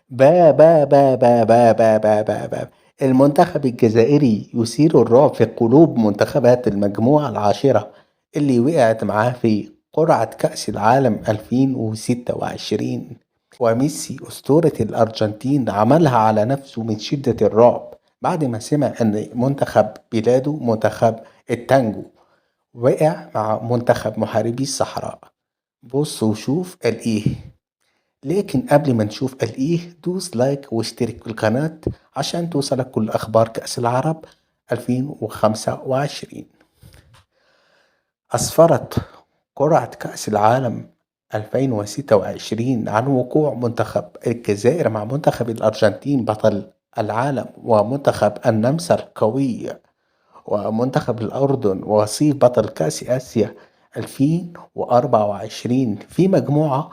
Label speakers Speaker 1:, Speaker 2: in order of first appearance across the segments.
Speaker 1: با المنتخب الجزائري يثير الرعب في قلوب منتخبات المجموعة العاشرة اللي وقعت معاه في قرعة كأس العالم 2026. وميسي أسطورة الأرجنتين عملها على نفسه من شدة الرعب بعد ما سمع أن منتخب بلاده منتخب التانجو وقع مع منتخب محاربي الصحراء. بص وشوف قال إيه. لكن قبل ما نشوف قال إيه دوس لايك واشترك في القناة عشان توصلك كل أخبار كأس العرب 2025. أسفرت قرعة كأس العالم 2026 عن وقوع منتخب الجزائر مع منتخب الأرجنتين بطل العالم ومنتخب النمسا القوي ومنتخب الأردن ووصيف بطل كأس آسيا 2024 في مجموعة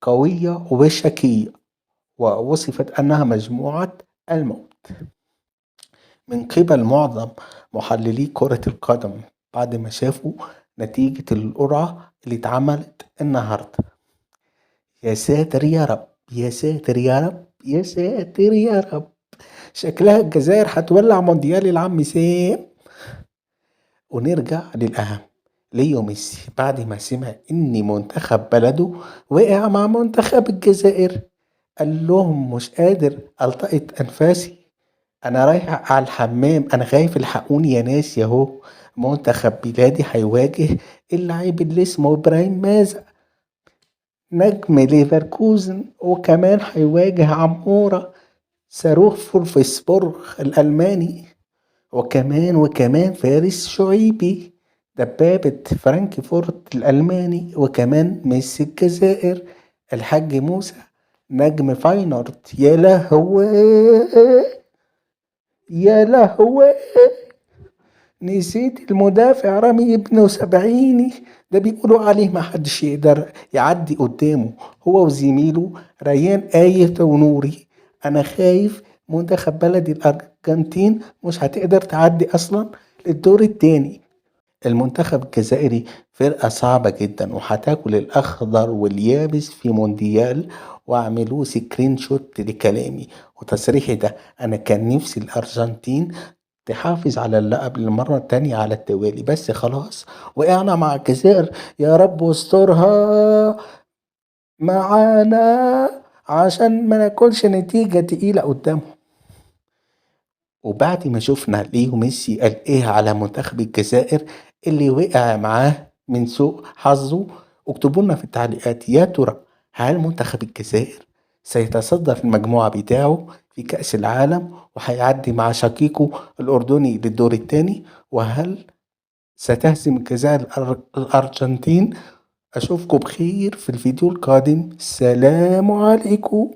Speaker 1: قوية وشكية ووصفت أنها مجموعة الموت من قبل معظم محللي كرة القدم بعد ما شافوا نتيجة القرعة اللي اتعملت النهاردة. يا ساتر يا رب يا ساتر يا رب يا ساتر يا رب، شكلها الجزائر هتولع مونديال العم سام. ونرجع للأهم، ليو ميسي بعد ما سمع إن منتخب بلده وقع مع منتخب الجزائر قال لهم مش قادر ألتقط أنفاسي، أنا رايح على الحمام، أنا خايف الحقوني يا ناس ياهو. منتخب بلادي هيواجه اللعيب اللي اسمه إبراهيم مازن نجم ليفركوزن، وكمان هيواجه عمورة صاروخ فولفسبورغ الألماني، وكمان فارس شعيبي دبابة فرانكفورت الألماني، وكمان ميسي الجزائر الحاج موسى نجم فاينورد. يا لهوي يا لهوي، نسيت المدافع رامي ابنه سبعيني ده بيقولوا عليه ما حدش يقدر يعدي قدامه، هو وزميله ريان آية ونوري. أنا خايف منتخب بلدي الأرجنتين مش هتقدر تعدي أصلا للدور التاني. المنتخب الجزائري فرقة صعبة جدا وهتاكل الأخضر واليابس في مونديال. واعملوا سكرين شوت لكلامي وتصريحي ده، أنا كان نفسي الأرجنتين تحافظ على اللقب للمرة التانية على التوالي، بس خلاص وقعنا مع الجزائر. يا رب واسترها معانا عشان ما ناكلش نتيجة تقيلة قدامهم. وبعد ما شفنا ليو ميسي قال ايه على منتخب الجزائر اللي وقع معاه من سوء حظه، اكتبوا لنا في التعليقات يا ترى هل منتخب الجزائر سيتصدر في المجموعة بتاعه في كأس العالم وهيعدي مع شقيقه الأردني للدور الثاني، وهل ستهزم الجزائر الأرجنتين؟ أشوفكم بخير في الفيديو القادم، سلام عليكم.